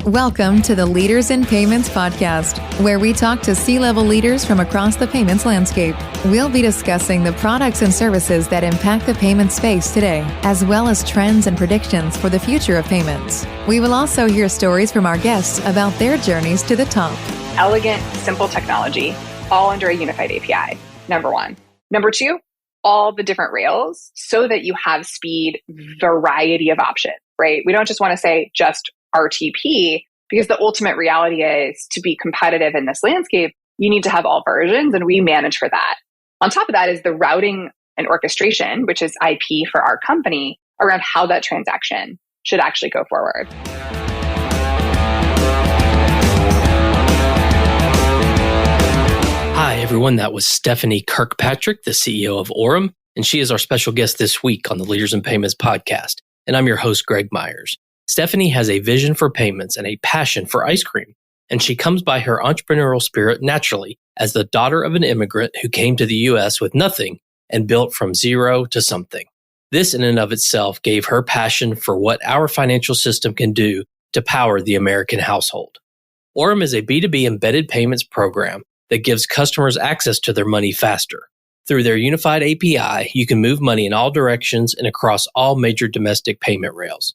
Welcome to the Leaders in Payments podcast, where we talk to C-level leaders from across the payments landscape. We'll be discussing the products and services that impact the payment space today, as well as trends and predictions for the future of payments. We will also hear stories from our guests about their journeys to the top. Elegant, simple technology, all under a unified API, number one. Number two, all the different rails so that you have speed, variety of options, right? We don't just want to say just RTP, because the ultimate reality is to be competitive in this landscape, you need to have all versions, and we manage for that. On top of that is the routing and orchestration, which is IP for our company, around how that transaction should actually go forward. Hi, everyone. That was Stephany Kirkpatrick, the CEO of Orum, and she is our special guest this week on the Leaders in Payments podcast. And I'm your host, Greg Myers. Stephany has a vision for payments and a passion for ice cream, and she comes by her entrepreneurial spirit naturally as the daughter of an immigrant who came to the U.S. with nothing and built from zero to something. This in and of itself gave her passion for what our financial system can do to power the American household. Orum is a B2B embedded payments program that gives customers access to their money faster. Through their unified API, you can move money in all directions and across all major domestic payment rails.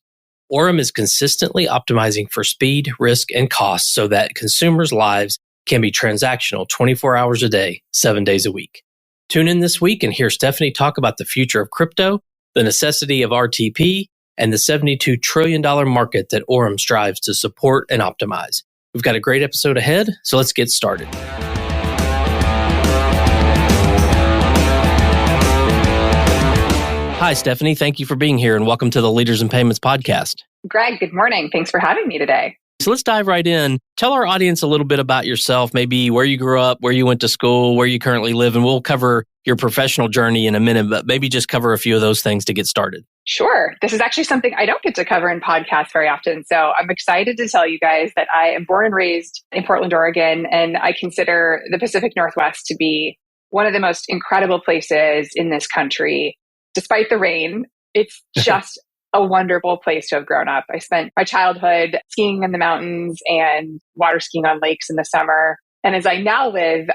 Orum is consistently optimizing for speed, risk, and cost so that consumers' lives can be transactional 24 hours a day, 7 days a week. Tune in this week and hear Stephany talk about the future of crypto, the necessity of RTP, and the $72 trillion market that Orum strives to support and optimize. We've got a great episode ahead, so let's get started. Hi, Stephany. Thank you for being here and welcome to the Leaders in Payments podcast. Greg, good morning. Thanks for having me today. So let's dive right in. Tell our audience a little bit about yourself, maybe where you grew up, where you went to school, where you currently live, and we'll cover your professional journey in a minute, but maybe just cover a few of those things to get started. Sure. This is actually something I don't get to cover in podcasts very often. So I'm excited to tell you guys that I am born and raised in Portland, Oregon, and I consider the Pacific Northwest to be one of the most incredible places in this country. Despite the rain, it's just a wonderful place to have grown up. I spent my childhood skiing in the mountains and water skiing on lakes in the summer. And as I now live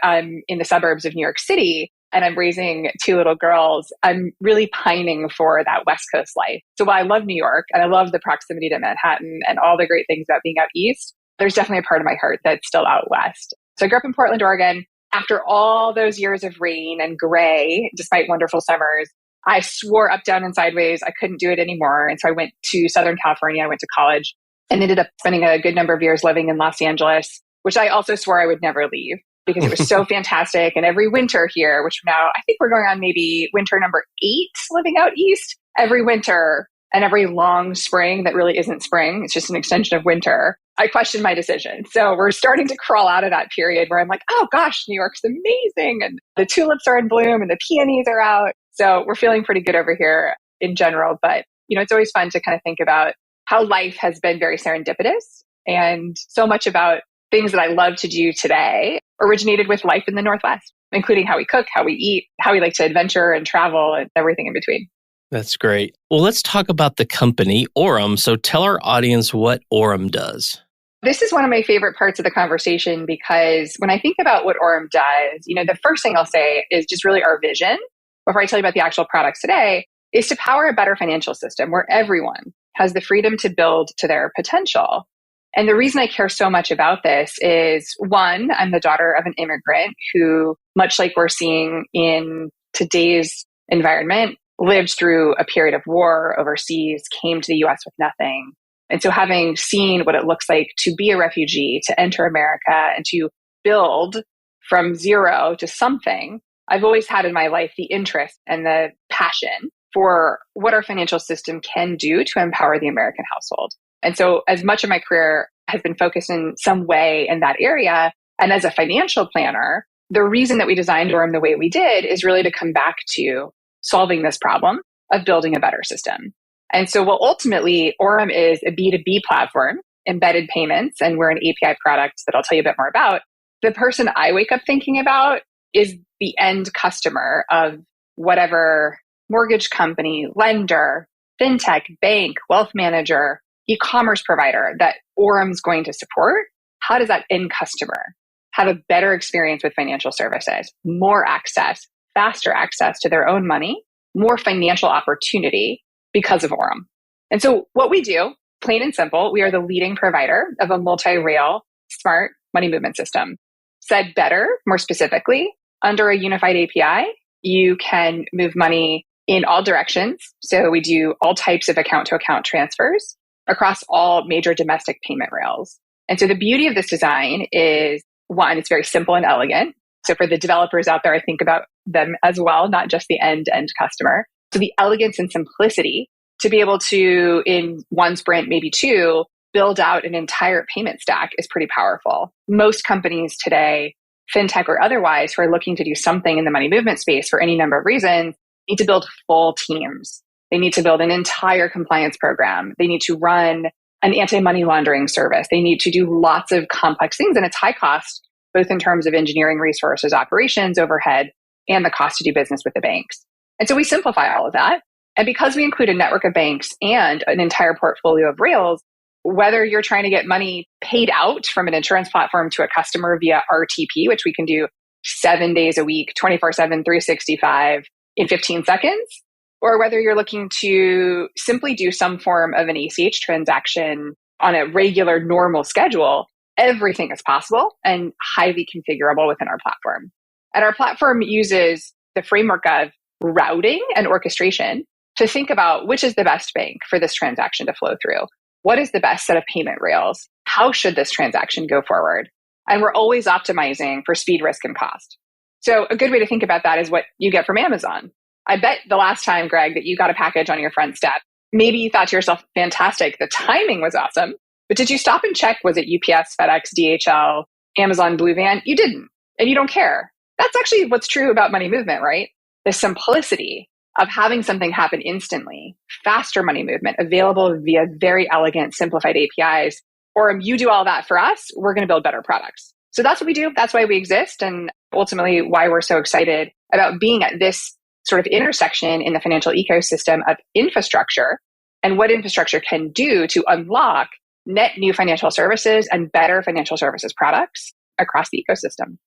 in the suburbs of New York City, and I'm raising two little girls, I'm really pining for that West Coast life. So while I love New York and I love the proximity to Manhattan and all the great things about being out east, there's definitely a part of my heart that's still out west. So I grew up in Portland, Oregon. After all those years of rain and gray, despite wonderful summers, I swore up, down, and sideways I couldn't do it anymore. And so I went to Southern California. I went to college and ended up spending a good number of years living in Los Angeles, which I also swore I would never leave because it was so fantastic. And every winter here, which now I think we're going on maybe winter number 8 living out east, every winter and every long spring that really isn't spring, it's just an extension of winter, I questioned my decision. So we're starting to crawl out of that period where I'm like, oh gosh, New York's amazing. And the tulips are in bloom and the peonies are out. So we're feeling pretty good over here in general. But, it's always fun to kind of think about how life has been very serendipitous. And so much about things that I love to do today originated with life in the Northwest, including how we cook, how we eat, how we like to adventure and travel and everything in between. That's great. Well, let's talk about the company, Orum. So tell our audience what Orum does. This is one of my favorite parts of the conversation because when I think about what Orum does, the first thing I'll say is just really our vision, before I tell you about the actual products today, is to power a better financial system where everyone has the freedom to build to their potential. And the reason I care so much about this is, one, I'm the daughter of an immigrant who, much like we're seeing in today's environment, lived through a period of war overseas, came to the US with nothing. And so having seen what it looks like to be a refugee, to enter America and to build from zero to something, I've always had in my life the interest and the passion for what our financial system can do to empower the American household. And so as much of my career has been focused in some way in that area, and as a financial planner, the reason that we designed Orum the way we did is really to come back to solving this problem of building a better system. And so while ultimately Orum is a B2B platform, embedded payments, and we're an API product that I'll tell you a bit more about, the person I wake up thinking about is the end customer of whatever mortgage company, lender, fintech, bank, wealth manager, e-commerce provider that Orum's going to support, how does that end customer have a better experience with financial services, more access, faster access to their own money, more financial opportunity because of Orum? And so what we do, plain and simple, we are the leading provider of a multi-rail smart money movement system. Said better, more specifically, under a unified API, you can move money in all directions. So we do all types of account-to-account transfers across all major domestic payment rails. And so the beauty of this design is, one, it's very simple and elegant. So for the developers out there, I think about them as well, not just the end-to-end customer. So the elegance and simplicity to be able to, in one sprint, maybe two, build out an entire payment stack is pretty powerful. Most companies today, fintech or otherwise, who are looking to do something in the money movement space for any number of reasons, need to build full teams. They need to build an entire compliance program. They need to run an anti-money laundering service. They need to do lots of complex things, and it's high cost, both in terms of engineering resources, operations, overhead, and the cost to do business with the banks. And so we simplify all of that. And because we include a network of banks and an entire portfolio of rails, whether you're trying to get money paid out from an insurance platform to a customer via RTP, which we can do 7 days a week, 24/7, 365 in 15 seconds, or whether you're looking to simply do some form of an ACH transaction on a regular, normal schedule, everything is possible and highly configurable within our platform. And our platform uses the framework of routing and orchestration to think about which is the best bank for this transaction to flow through. What is the best set of payment rails? How should this transaction go forward? And we're always optimizing for speed, risk, and cost. So a good way to think about that is what you get from Amazon. I bet the last time, Greg, that you got a package on your front step, maybe you thought to yourself, fantastic, the timing was awesome. But did you stop and check, was it UPS, FedEx, DHL, Amazon Blue Van? You didn't, and you don't care. That's actually what's true about money movement, right? The simplicity of having something happen instantly, faster money movement, available via very elegant, simplified APIs, or you do all that for us, we're going to build better products. So that's what we do. That's why we exist, and ultimately why we're so excited about being at this sort of intersection in the financial ecosystem of infrastructure and what infrastructure can do to unlock net new financial services and better financial services products across the ecosystem.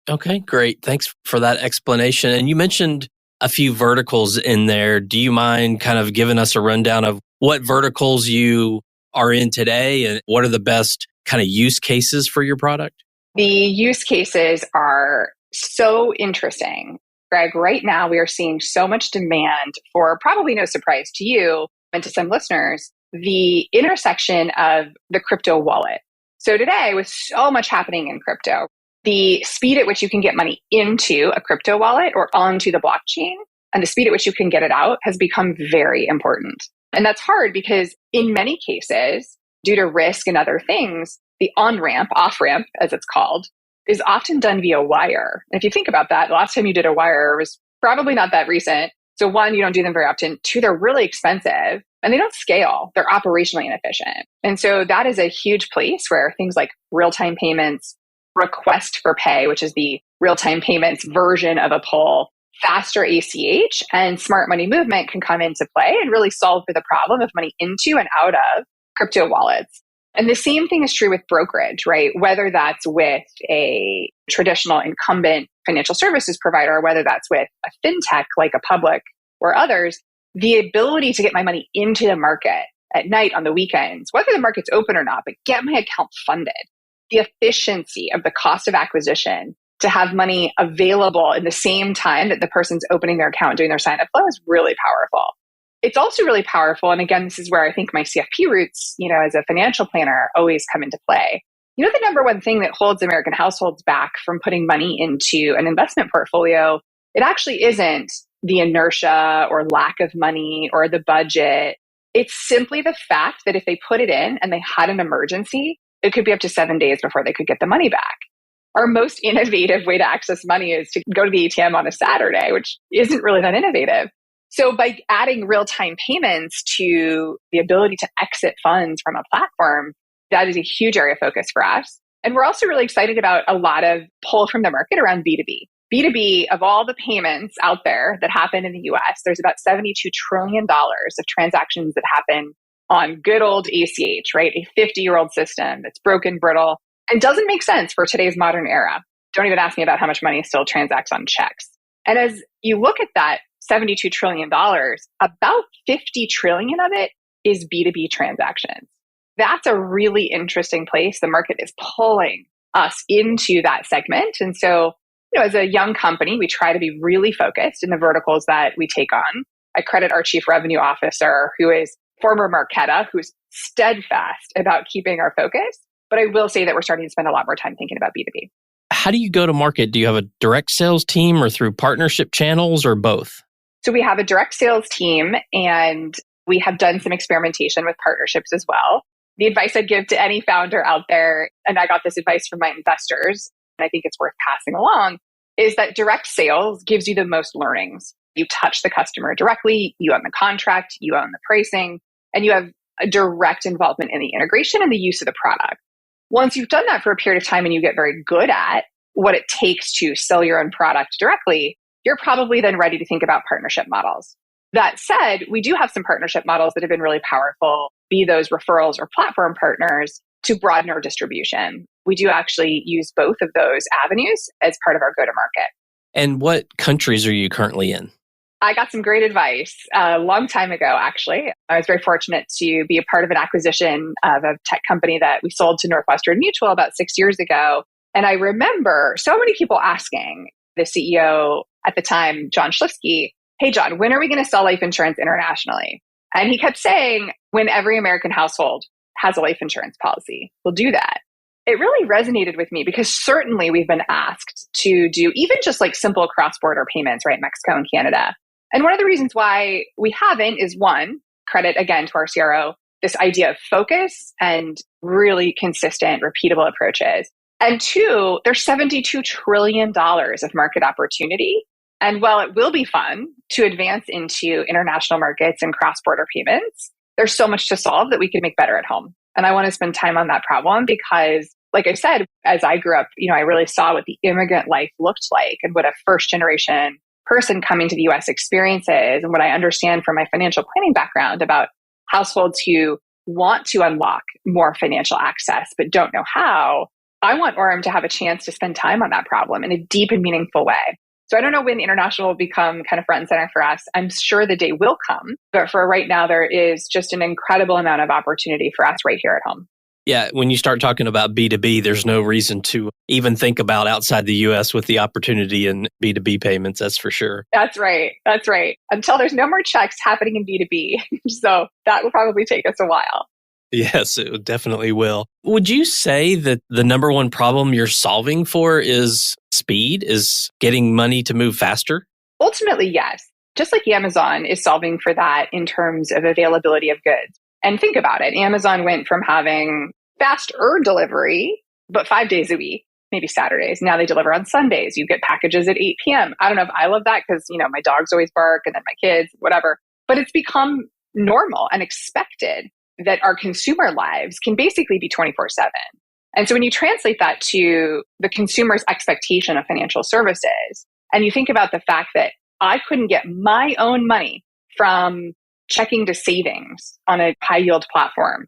Okay, great. Thanks for that explanation. And you mentioned a few verticals in there. Do you mind kind of giving us a rundown of what verticals you are in today and what are the best kind of use cases for your product? The use cases are so interesting. Greg, right now we are seeing so much demand for, probably no surprise to you and to some listeners, the intersection of the crypto wallet. So today, with so much happening in crypto, the speed at which you can get money into a crypto wallet or onto the blockchain and the speed at which you can get it out has become very important. And that's hard because in many cases, due to risk and other things, the on-ramp, off-ramp, as it's called, is often done via wire. And if you think about that, the last time you did a wire was probably not that recent. So one, you don't do them very often. Two, they're really expensive and they don't scale. They're operationally inefficient. And so that is a huge place where things like real-time payments, request for pay, which is the real-time payments version of a pull, faster ACH, and smart money movement can come into play and really solve for the problem of money into and out of crypto wallets. And the same thing is true with brokerage, right? Whether that's with a traditional incumbent financial services provider, or whether that's with a fintech like a Public or others, the ability to get my money into the market at night on the weekends, whether the market's open or not, but get my account funded. The efficiency of the cost of acquisition to have money available in the same time that the person's opening their account, doing their sign-up flow is really powerful. It's also really powerful. And again, this is where I think my CFP roots, as a financial planner always come into play. The number one thing that holds American households back from putting money into an investment portfolio, it actually isn't the inertia or lack of money or the budget. It's simply the fact that if they put it in and they had an emergency, it could be up to 7 days before they could get the money back. Our most innovative way to access money is to go to the ATM on a Saturday, which isn't really that innovative. So by adding real-time payments to the ability to exit funds from a platform, that is a huge area of focus for us. And we're also really excited about a lot of pull from the market around B2B. B2B, of all the payments out there that happen in the US, there's about $72 trillion of transactions that happen on good old ACH, right? A 50-year-old system that's broken, brittle, and doesn't make sense for today's modern era. Don't even ask me about how much money still transacts on checks. And as you look at that $72 trillion, about 50 trillion of it is B2B transactions. That's a really interesting place. The market is pulling us into that segment. And so, as a young company, we try to be really focused in the verticals that we take on. I credit our chief revenue officer, who is former Marqeta, who's steadfast about keeping our focus. But I will say that we're starting to spend a lot more time thinking about B2B. How do you go to market? Do you have a direct sales team or through partnership channels or both? So we have a direct sales team, and we have done some experimentation with partnerships as well. The advice I'd give to any founder out there, and I got this advice from my investors, and I think it's worth passing along, is that direct sales gives you the most learnings. You touch the customer directly, you own the contract, you own the pricing, and you have a direct involvement in the integration and the use of the product. Once you've done that for a period of time and you get very good at what it takes to sell your own product directly, you're probably then ready to think about partnership models. That said, we do have some partnership models that have been really powerful, be those referrals or platform partners, to broaden our distribution. We do actually use both of those avenues as part of our go-to-market. And what countries are you currently in? I got some great advice a long time ago, actually. I was very fortunate to be a part of an acquisition of a tech company that we sold to Northwestern Mutual about 6 years ago. And I remember so many people asking the CEO at the time, John Schliffsky, "Hey, John, when are we going to sell life insurance internationally?" And he kept saying, "When every American household has a life insurance policy, we'll do that." It really resonated with me because certainly we've been asked to do even just like simple cross-border payments, right? Mexico and Canada. And one of the reasons why we haven't is, one, credit again to our CRO, this idea of focus and really consistent, repeatable approaches. And two, there's $72 trillion of market opportunity. And while it will be fun to advance into international markets and cross-border payments, there's so much to solve that we could make better at home. And I want to spend time on that problem because, like I said, as I grew up, I really saw what the immigrant life looked like and what a first-generation person coming to the US experiences, and what I understand from my financial planning background about households who want to unlock more financial access but don't know how. I want Orum to have a chance to spend time on that problem in a deep and meaningful way. So I don't know when international will become kind of front and center for us. I'm sure the day will come, but for right now, there is just an incredible amount of opportunity for us right here at home. Yeah, when you start talking about B2B, there's no reason to even think about outside the US with the opportunity in B2B payments, that's for sure. That's right. That's right. Until there's no more checks happening in B2B. So that will probably take us a while. Yes, it definitely will. Would you say that the number one problem you're solving for is speed, is getting money to move faster? Ultimately, yes. Just like Amazon is solving for that in terms of availability of goods. And think about it. Amazon went from having faster delivery, but 5 days a week, maybe Saturdays. Now they deliver on Sundays. You get packages at 8 p.m. I don't know if I love that because, my dogs always bark and then my kids, whatever. But it's become normal and expected that our consumer lives can basically be 24/7. And so when you translate that to the consumer's expectation of financial services, and you think about the fact that I couldn't get my own money from checking to savings on a high yield platform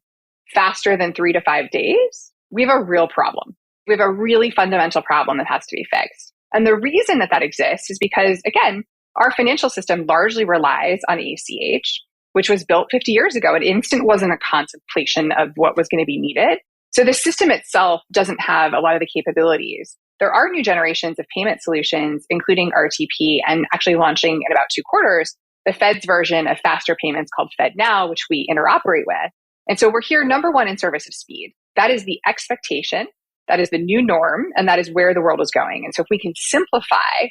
faster than 3 to 5 days, we have a real problem. We have a really fundamental problem that has to be fixed. And the reason that that exists is because, again, our financial system largely relies on ACH, which was built 50 years ago. An instant wasn't a contemplation of what was going to be needed. So the system itself doesn't have a lot of the capabilities. There are new generations of payment solutions, including RTP, and actually launching in about 2 quarters, the Fed's version of faster payments called FedNow, which we interoperate with. And so we're here, number one, in service of speed. That is the expectation. That is the new norm. And that is where the world is going. And so if we can simplify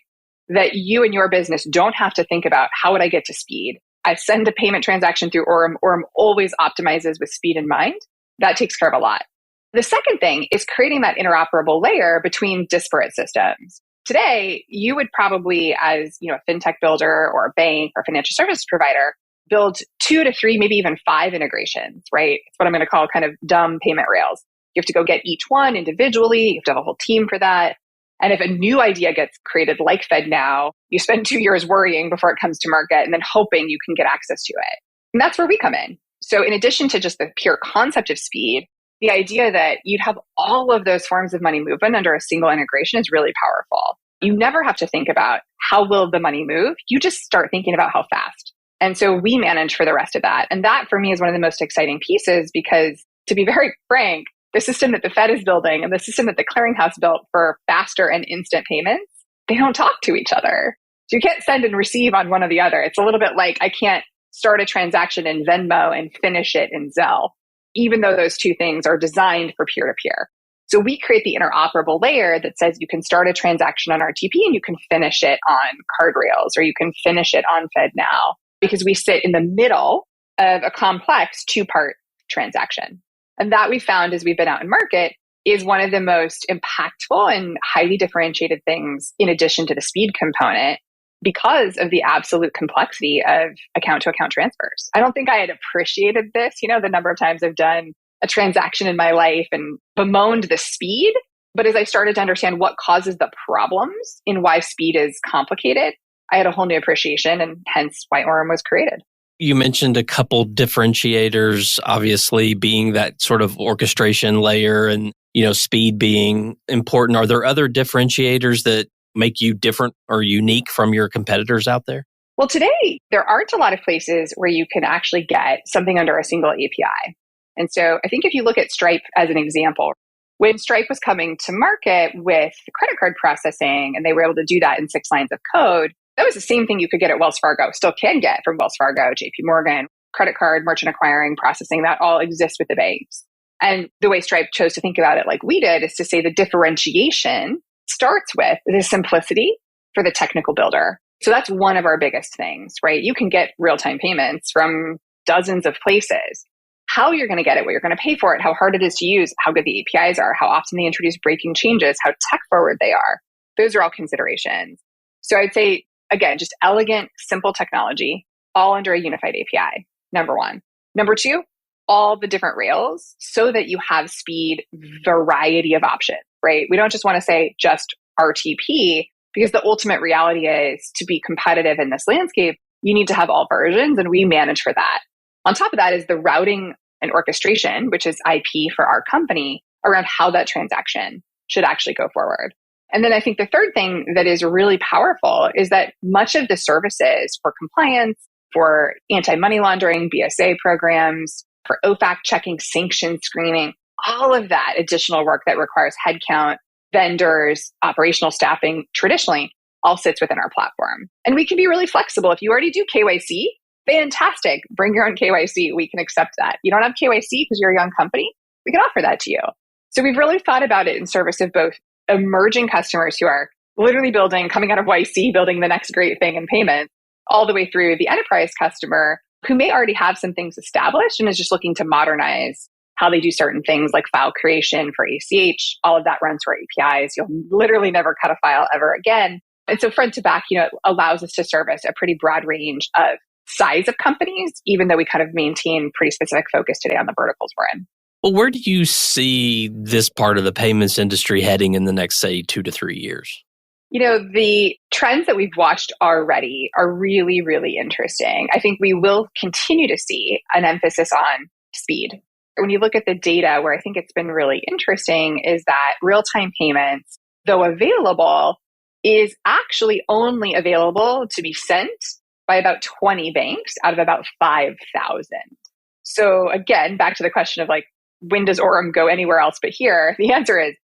that you and your business don't have to think about how would I get to speed, I send a payment transaction through Orum. Orum always optimizes with speed in mind. That takes care of a lot. The second thing is creating that interoperable layer between disparate systems. Today, you would probably, as a fintech builder or a bank or financial services provider, build 2 to 3, maybe even 5 integrations, right? It's what I'm going to call kind of dumb payment rails. You have to go get each one individually. You have to have a whole team for that. And if a new idea gets created like FedNow, you spend 2 years worrying before it comes to market and then hoping you can get access to it. And that's where we come in. So in addition to just the pure concept of speed, the idea that you'd have all of those forms of money movement under a single integration is really powerful. You never have to think about how will the money move. You just start thinking about how fast. And so we manage for the rest of that. And that for me is one of the most exciting pieces because, to be very frank, the system that the Fed is building and the system that the clearinghouse built for faster and instant payments, they don't talk to each other. So you can't send and receive on one or the other. It's a little bit like I can't start a transaction in Venmo and finish it in Zelle, even though those two things are designed for peer-to-peer. So we create the interoperable layer that says you can start a transaction on RTP and you can finish it on card rails, or you can finish it on FedNow, because we sit in the middle of a complex two-part transaction. And that we found as we've been out in market is one of the most impactful and highly differentiated things in addition to the speed component because of the absolute complexity of account-to-account transfers. I don't think I had appreciated this, the number of times I've done a transaction in my life and bemoaned the speed. But as I started to understand what causes the problems and why speed is complicated, I had a whole new appreciation, and hence why Orum was created. You mentioned a couple differentiators, obviously being that sort of orchestration layer and, speed being important. Are there other differentiators that make you different or unique from your competitors out there? Well, today, there aren't a lot of places where you can actually get something under a single API. And so I think if you look at Stripe as an example, when Stripe was coming to market with credit card processing and they were able to do that in 6 lines of code, that was the same thing you could get at Wells Fargo, still can get from Wells Fargo, JP Morgan, credit card, merchant acquiring, processing, that all exists with the banks. And the way Stripe chose to think about it like we did is to say the differentiation starts with the simplicity for the technical builder. So that's one of our biggest things, right? You can get real-time payments from dozens of places. How you're going to get it, what you're going to pay for it, how hard it is to use, how good the APIs are, how often they introduce breaking changes, how tech forward they are. Those are all considerations. So I'd say, again, just elegant, simple technology, all under a unified API, number one. Number two, all the different rails so that you have speed, variety of options, right? We don't just want to say just RTP, because the ultimate reality is to be competitive in this landscape, you need to have all versions, and we manage for that. On top of that is the routing and orchestration, which is IP for our company, around how that transaction should actually go forward. And then I think the third thing that is really powerful is that much of the services for compliance, for anti-money laundering, BSA programs, for OFAC checking, sanction screening, all of that additional work that requires headcount, vendors, operational staffing, traditionally all sits within our platform. And we can be really flexible. If you already do KYC, fantastic. Bring your own KYC. We can accept that. You don't have KYC because you're a young company. We can offer that to you. So we've really thought about it in service of both emerging customers who are literally coming out of YC, building the next great thing in payments, all the way through the enterprise customer who may already have some things established and is just looking to modernize how they do certain things like file creation for ACH. All of that runs through our APIs. You'll literally never cut a file ever again. And so front to back, it allows us to service a pretty broad range of size of companies, even though we kind of maintain pretty specific focus today on the verticals we're in. Well, where do you see this part of the payments industry heading in the next, say, 2 to 3 years? The trends that we've watched already are really, really interesting. I think we will continue to see an emphasis on speed. When you look at the data, where I think it's been really interesting is that real-time payments, though available, is actually only available to be sent by about 20 banks out of about 5,000. So again, back to the question of when does Orum go anywhere else but here? The answer is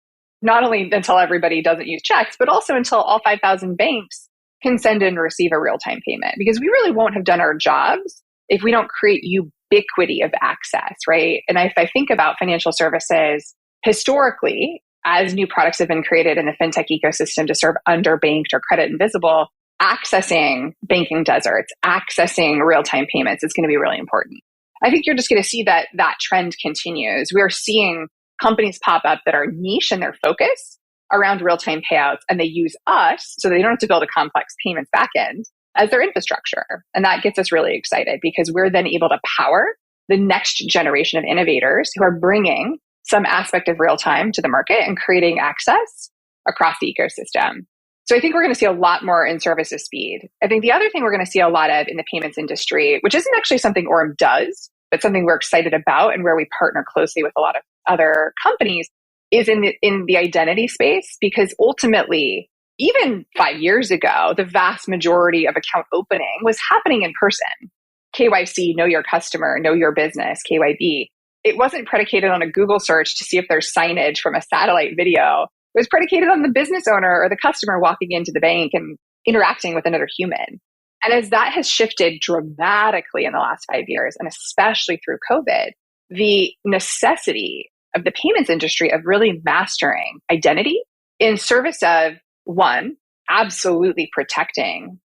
not only until everybody doesn't use checks, but also until all 5,000 banks can send and receive a real-time payment. Because we really won't have done our jobs if we don't create ubiquity of access, right? And if I think about financial services historically, as new products have been created in the fintech ecosystem to serve underbanked or credit invisible, accessing banking deserts, accessing real-time payments is going to be really important. I think you're just going to see that trend continues. We're seeing companies pop up that are niche in their focus around real-time payouts, and they use us so they don't have to build a complex payments backend as their infrastructure. And that gets us really excited because we're then able to power the next generation of innovators who are bringing some aspect of real-time to the market and creating access across the ecosystem. So I think we're going to see a lot more in service of speed. I think the other thing we're going to see a lot of in the payments industry, which isn't actually something Orum does, but something we're excited about and where we partner closely with a lot of other companies is in the identity space, because ultimately, even 5 years ago, the vast majority of account opening was happening in person. KYC, know your customer, know your business, KYB. It wasn't predicated on a Google search to see if there's signage from a satellite video. It was predicated on the business owner or the customer walking into the bank and interacting with another human. And as that has shifted dramatically in the last 5 years, and especially through COVID, the necessity of the payments industry of really mastering identity in service of, one, absolutely protecting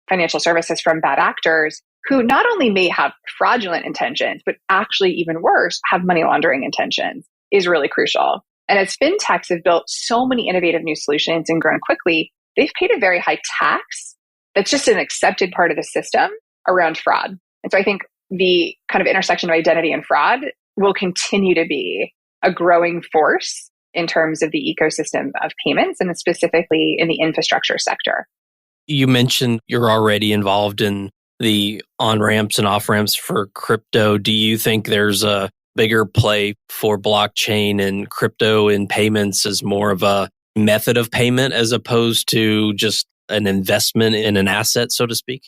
financial services from bad actors who not only may have fraudulent intentions, but actually even worse, have money laundering intentions, is really crucial. And as fintechs have built so many innovative new solutions and grown quickly, they've paid a very high tax that's just an accepted part of the system around fraud. And so I think the kind of intersection of identity and fraud will continue to be a growing force in terms of the ecosystem of payments, and specifically in the infrastructure sector. You mentioned you're already involved in the on-ramps and off-ramps for crypto. Do you think there's a bigger play for blockchain and crypto in payments as more of a method of payment as opposed to just an investment in an asset, so to speak?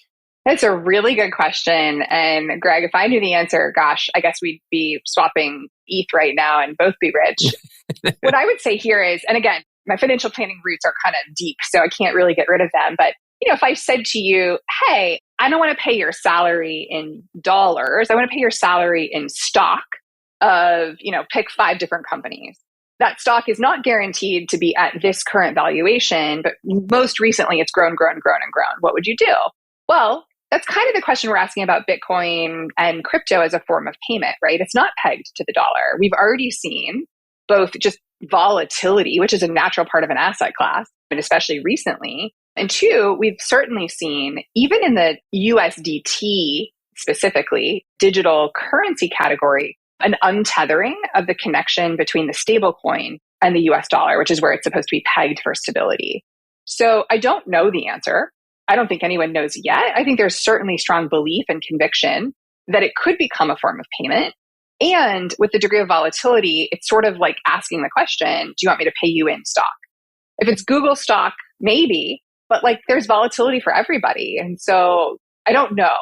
That's a really good question. And Greg, if I knew the answer, gosh, I guess we'd be swapping ETH right now and both be rich. What I would say here is, and again, my financial planning roots are kind of deep, so I can't really get rid of them. But if I said to you, hey, I don't want to pay your salary in dollars, I want to pay your salary in stock of, pick 5 different companies. That stock is not guaranteed to be at this current valuation, but most recently it's grown. What would you do? Well, that's kind of the question we're asking about Bitcoin and crypto as a form of payment, right? It's not pegged to the dollar. We've already seen both just volatility, which is a natural part of an asset class, and especially recently. And 2, we've certainly seen, even in the USDT specifically, digital currency category, an untethering of the connection between the stablecoin and the US dollar, which is where it's supposed to be pegged for stability. So I don't know the answer. I don't think anyone knows yet. I think there's certainly strong belief and conviction that it could become a form of payment. And with the degree of volatility, it's sort of like asking the question, do you want me to pay you in stock? If it's Google stock, maybe, but there's volatility for everybody. And so I don't know.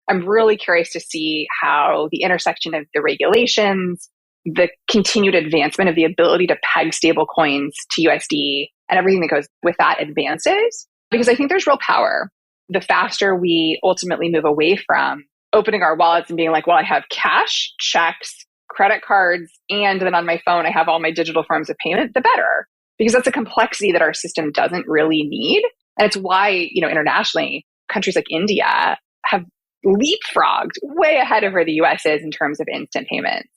I'm really curious to see how the intersection of the regulations, the continued advancement of the ability to peg stable coins to USD and everything that goes with that advances, because I think there's real power. The faster we ultimately move away from opening our wallets and being like, well, I have cash, checks, credit cards, and then on my phone, I have all my digital forms of payment, the better, because that's a complexity that our system doesn't really need. And it's why, internationally, countries like India have leapfrogged way ahead of where the US is in terms of instant payments.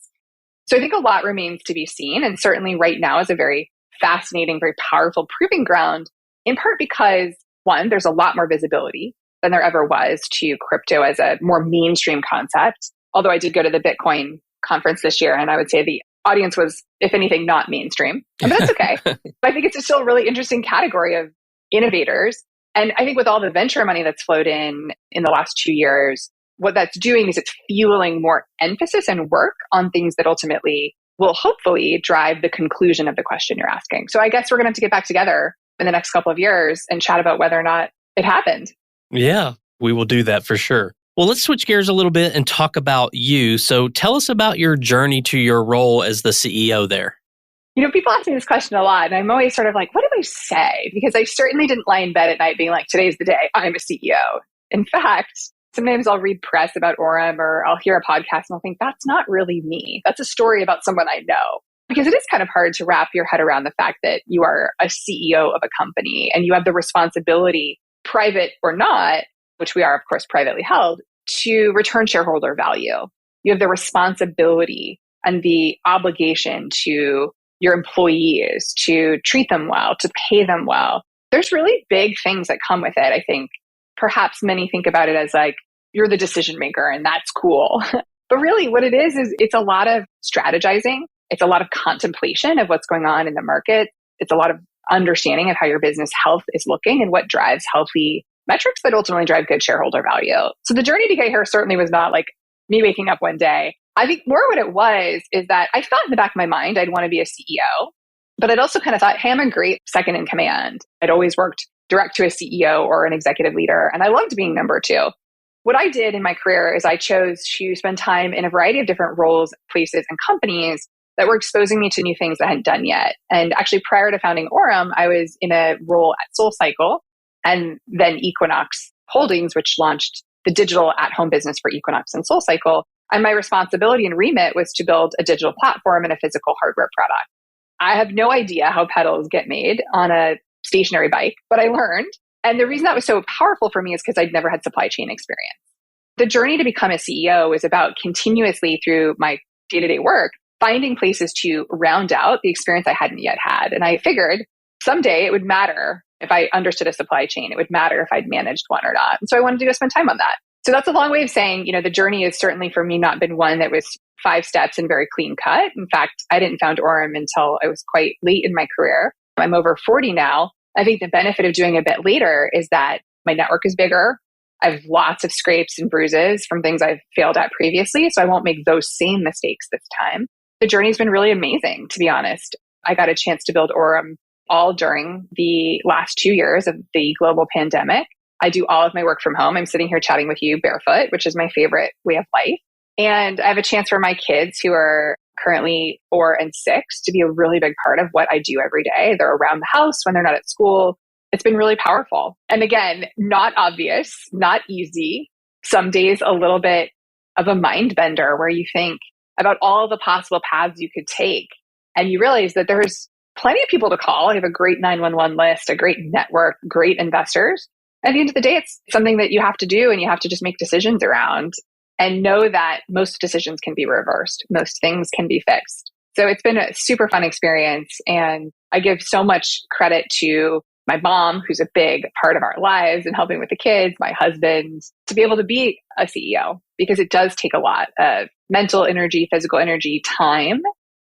So I think a lot remains to be seen. And certainly right now is a very fascinating, very powerful proving ground, in part because, one, there's a lot more visibility than there ever was to crypto as a more mainstream concept. Although I did go to the Bitcoin conference this year, and I would say the audience was, if anything, not mainstream. But that's okay. But I think it's still a really interesting category of innovators. And I think with all the venture money that's flowed in the last 2 years, what that's doing is it's fueling more emphasis and work on things that ultimately will hopefully drive the conclusion of the question you're asking. So I guess we're going to have to get back together in the next couple of years and chat about whether or not it happened. Yeah, we will do that for sure. Well, let's switch gears a little bit and talk about you. So tell us about your journey to your role as the CEO there. People ask me this question a lot, and I'm always sort of like, what do I say? Because I certainly didn't lie in bed at night being like, today's the day I'm a CEO. In fact, sometimes I'll read press about Orum, or I'll hear a podcast and I'll think, that's not really me. That's a story about someone I know. Because it is kind of hard to wrap your head around the fact that you are a CEO of a company and you have the responsibility, private or not, which we are, of course, privately held, to return shareholder value. You have the responsibility and the obligation to your employees to treat them well, to pay them well. There's really big things that come with it. I think perhaps many think about it as like, you're the decision maker and that's cool. But really what it is it's a lot of strategizing. It's a lot of contemplation of what's going on in the market. It's a lot of understanding of how your business health is looking and what drives healthy metrics that ultimately drive good shareholder value. So the journey to get here certainly was not like me waking up one day, I think more what it was is that I thought in the back of my mind I'd want to be a CEO, but I'd also kind of thought, hey, I'm a great second in command. I'd always worked direct to a CEO or an executive leader, and I loved being number two. What I did in my career is I chose to spend time in a variety of different roles, places, and companies that were exposing me to new things I hadn't done yet. And actually, prior to founding Orum, I was in a role at SoulCycle and then Equinox Holdings, which launched the digital at-home business for Equinox and SoulCycle. And my responsibility and remit was to build a digital platform and a physical hardware product. I have no idea how pedals get made on a stationary bike, but I learned. And the reason that was so powerful for me is because I'd never had supply chain experience. The journey to become a CEO is about continuously through my day-to-day work, finding places to round out the experience I hadn't yet had. And I figured someday it would matter if I understood a supply chain. It would matter if I'd managed one or not. And so I wanted to go spend time on that. So that's a long way of saying, the journey has certainly for me not been one that was 5 steps and very clean cut. In fact, I didn't found Orum until I was quite late in my career. I'm over 40 now. I think the benefit of doing a bit later is that my network is bigger. I have lots of scrapes and bruises from things I've failed at previously, so I won't make those same mistakes this time. The journey's been really amazing, to be honest. I got a chance to build Orum all during the last 2 years of the global pandemic. I do all of my work from home. I'm sitting here chatting with you barefoot, which is my favorite way of life. And I have a chance for my kids who are currently 4 and 6 to be a really big part of what I do every day. They're around the house when they're not at school. It's been really powerful. And again, not obvious, not easy. Some days a little bit of a mind bender where you think about all the possible paths you could take. And you realize that there's plenty of people to call. I have a great 911 list, a great network, great investors. At the end of the day, it's something that you have to do and you have to just make decisions around and know that most decisions can be reversed. Most things can be fixed. So it's been a super fun experience. And I give so much credit to my mom, who's a big part of our lives and helping with the kids, my husband, to be able to be a CEO, because it does take a lot of mental energy, physical energy, time,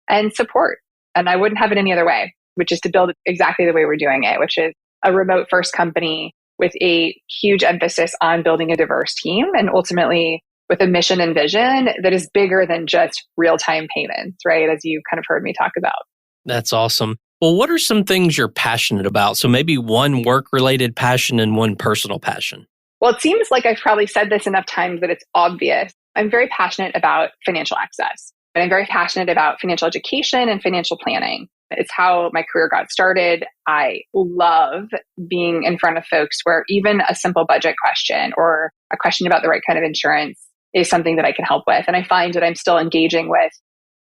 and support. And I wouldn't have it any other way, which is to build it exactly the way we're doing it, which is a remote first company with a huge emphasis on building a diverse team and ultimately with a mission and vision that is bigger than just real-time payments, right? As you kind of heard me talk about. That's awesome. Well, what are some things you're passionate about? So maybe one work-related passion and one personal passion. Well, it seems like I've probably said this enough times that it's obvious. I'm very passionate about financial access, and I'm very passionate about financial education and financial planning. It's how my career got started. I love being in front of folks where even a simple budget question or a question about the right kind of insurance is something that I can help with. And I find that I'm still engaging with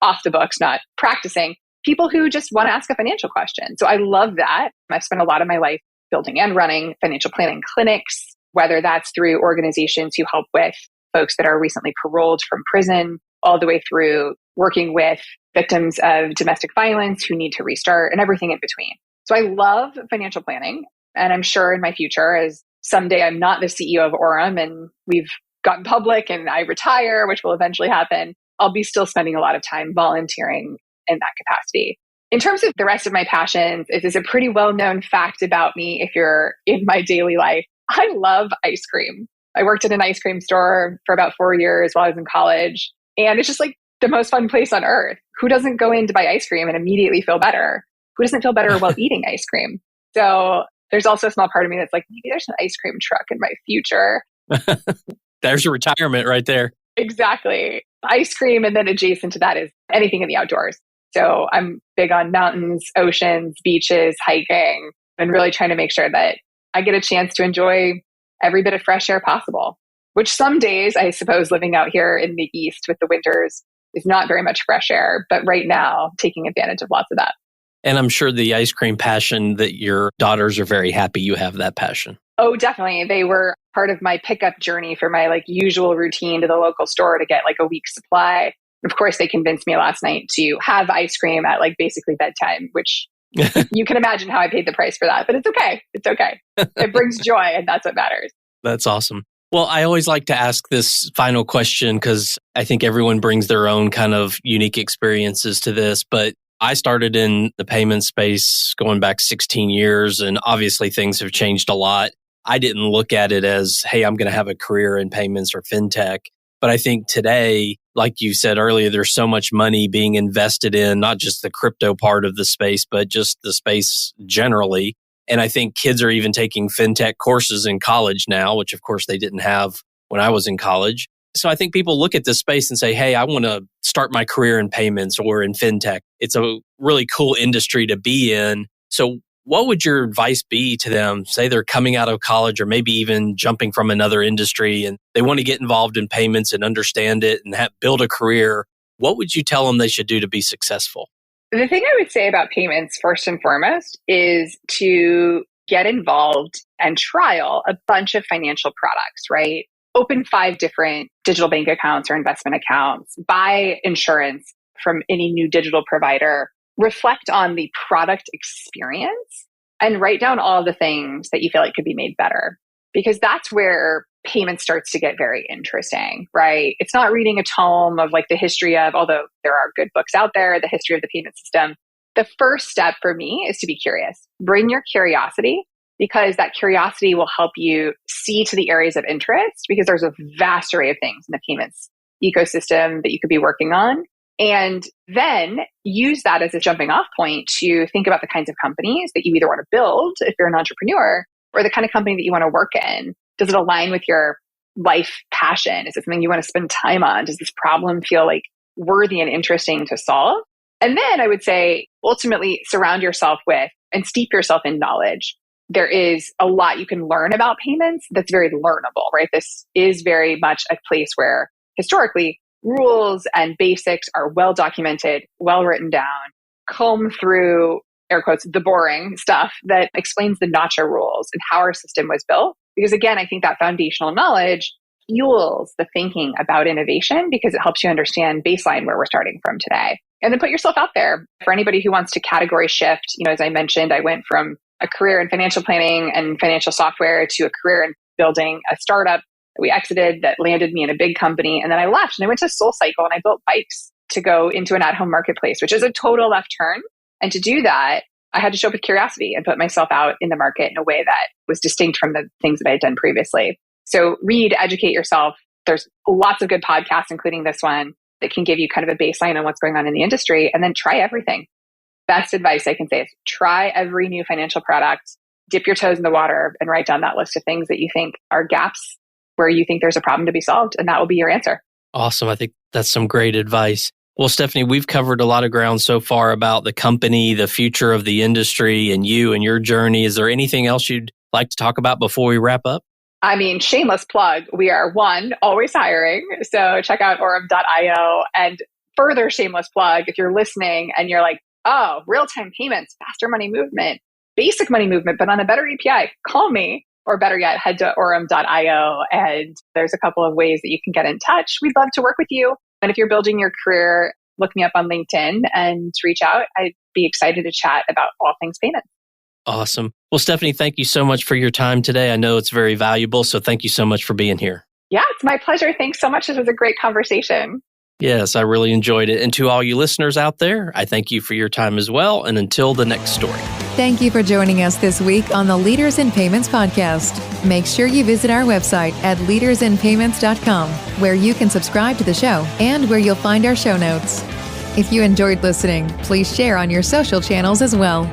off the books, not practicing, people who just want to ask a financial question. So I love that. I've spent a lot of my life building and running financial planning clinics, whether that's through organizations who help with folks that are recently paroled from prison, all the way through working with victims of domestic violence who need to restart and everything in between. So I love financial planning. And I'm sure in my future, as someday I'm not the CEO of Orum and we've gotten public and I retire, which will eventually happen, I'll be still spending a lot of time volunteering in that capacity. In terms of the rest of my passions, it is a pretty well-known fact about me if you're in my daily life. I love ice cream. I worked at an ice cream store for about 4 years while I was in college. And it's just like the most fun place on earth. Who doesn't go in to buy ice cream and immediately feel better? Who doesn't feel better while eating ice cream? So there's also a small part of me that's like, maybe there's an ice cream truck in my future. There's your retirement right there. Exactly. Ice cream. And then adjacent to that is anything in the outdoors. So I'm big on mountains, oceans, beaches, hiking, and really trying to make sure that I get a chance to enjoy every bit of fresh air possible, which some days, I suppose, living out here in the East with the winters is not very much fresh air. But right now, taking advantage of lots of that. And I'm sure the ice cream passion that your daughters are very happy you have that passion. Oh, definitely. They were part of my pickup journey for my usual routine to the local store to get a week's supply. Of course, they convinced me last night to have ice cream at basically bedtime, which you can imagine how I paid the price for that. But it's okay. It's okay. It brings joy, and that's what matters. That's awesome. Well, I always like to ask this final question because I think everyone brings their own kind of unique experiences to this. But I started in the payment space going back 16 years, and obviously things have changed a lot. I didn't look at it as, hey, I'm going to have a career in payments or fintech. But I think today, like you said earlier, there's so much money being invested in not just the crypto part of the space, but just the space generally. And I think kids are even taking fintech courses in college now, which of course they didn't have when I was in college. So I think people look at this space and say, hey, I want to start my career in payments or in fintech. It's a really cool industry to be in. So what would your advice be to them? Say they're coming out of college or maybe even jumping from another industry and they want to get involved in payments and understand it and build a career. What would you tell them they should do to be successful? The thing I would say about payments, first and foremost, is to get involved and trial a bunch of financial products, right? Open 5 different digital bank accounts or investment accounts, buy insurance from any new digital provider, reflect on the product experience, and write down all the things that you feel like could be made better. Because that's where payment starts to get very interesting, right? It's not reading a tome of like the history of, although there are good books out there, the history of the payment system. The first step for me is to be curious. Bring your curiosity, because that curiosity will help you see to the areas of interest, because there's a vast array of things in the payments ecosystem that you could be working on. And then use that as a jumping off point to think about the kinds of companies that you either want to build if you're an entrepreneur, or the kind of company that you want to work in. Does it align with your life passion? Is it something you want to spend time on? Does this problem feel like worthy and interesting to solve? And then I would say, ultimately, surround yourself with and steep yourself in knowledge. There is a lot you can learn about payments that's very learnable, right? This is very much a place where historically rules and basics are well documented, well written down. Comb through, air quotes, the boring stuff that explains the nacho rules and how our system was built. Because again, I think that foundational knowledge fuels the thinking about innovation, because it helps you understand baseline where we're starting from today. And then put yourself out there. For anybody who wants to category shift, as I mentioned, I went from a career in financial planning and financial software to a career in building a startup that we exited that landed me in a big company. And then I left and I went to SoulCycle and I built bikes to go into an at-home marketplace, which is a total left turn. And to do that, I had to show up with curiosity and put myself out in the market in a way that was distinct from the things that I had done previously. So read, educate yourself. There's lots of good podcasts, including this one, that can give you kind of a baseline on what's going on in the industry, and then try everything. Best advice I can say is try every new financial product, dip your toes in the water, and write down that list of things that you think are gaps where you think there's a problem to be solved, and that will be your answer. Awesome. I think that's some great advice. Well, Stephany, we've covered a lot of ground so far about the company, the future of the industry, and you and your journey. Is there anything else you'd like to talk about before we wrap up? I mean, shameless plug. We are always hiring. So check out Orum.io. And further shameless plug, if you're listening and you're like, oh, real-time payments, faster money movement, basic money movement, but on a better API, call me. Or better yet, head to Orum.io. And there's a couple of ways that you can get in touch. We'd love to work with you. And if you're building your career, look me up on LinkedIn and reach out. I'd be excited to chat about all things payments. Awesome. Well, Stephany, thank you so much for your time today. I know it's very valuable, so thank you so much for being here. Yeah, it's my pleasure. Thanks so much. This was a great conversation. Yes, I really enjoyed it. And to all you listeners out there, I thank you for your time as well. And until the next story. Thank you for joining us this week on the Leaders in Payments podcast. Make sure you visit our website at leadersinpayments.com, where you can subscribe to the show and where you'll find our show notes. If you enjoyed listening, please share on your social channels as well.